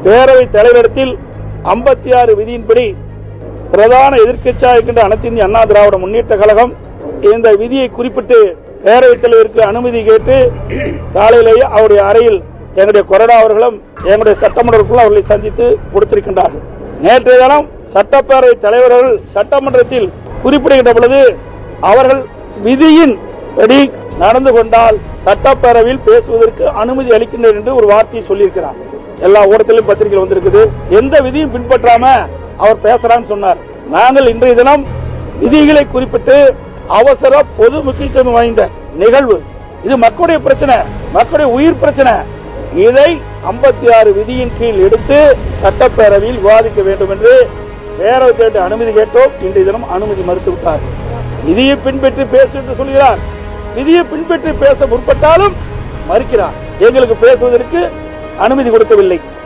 பேரவைத் தலைவரிடத்தில் 56 விதியின்படி பிரதான எதிர்க்கட்சியாக இருக்கின்ற அனைத்து இந்திய அண்ணா திராவிட முன்னேற்ற கழகம் இந்த விதியை குறிப்பிட்டு பேரவைத் தலைவருக்கு அனுமதி கேட்டு காலையிலேயே அவருடைய அறையில் எங்களுடைய கொறடா அவர்களும் எங்களுடைய சட்டமன்றங்களும் அவர்களை சந்தித்து கொடுத்திருக்கின்றார்கள். நேற்றைய தினம் சட்டப்பேரவை தலைவர்கள் சட்டமன்றத்தில் குறிப்பிடுகின்ற பொழுது அவர்கள் விதியின் படி நடந்து கொண்டால் சட்டப்பேரவையில் பேசுவதற்கு அனுமதி அளிக்கின்றனர் என்று ஒரு வார்த்தையை சொல்லியிருக்கிறார். எல்லா ஊடகத்திலும் பத்திரிகைகள் வந்திருக்குது. எந்த விதியும் பின்பற்றாம அவர் பேசுறான்னு சொன்னார். நாங்கள் இன்றைய தினம் விதிகளை குறிப்பிட்டு அவசர பொது முக்கியத்துவம் வாய்ந்த நிகழ்வு, இது மக்களுடைய பிரச்சனை, மக்களுடைய உயிர் பிரச்சனை. இதை 56 விதியின் கீழ் எடுத்து சட்டப்பேரவையில் விவாதிக்க வேண்டும் என்று பேரவைத் தலைவர் அனுமதி கேட்டோம். இன்றைய தினம் அனுமதி மறுத்துவிட்டார். விதியை பின்பற்றி பேச என்று சொல்கிறார். விதியை பின்பற்றி பேச முற்பட்டாலும் மறுக்கிறார். எங்களுக்கு பேசுவதற்கு அனுமதி கொடுக்கவில்லை.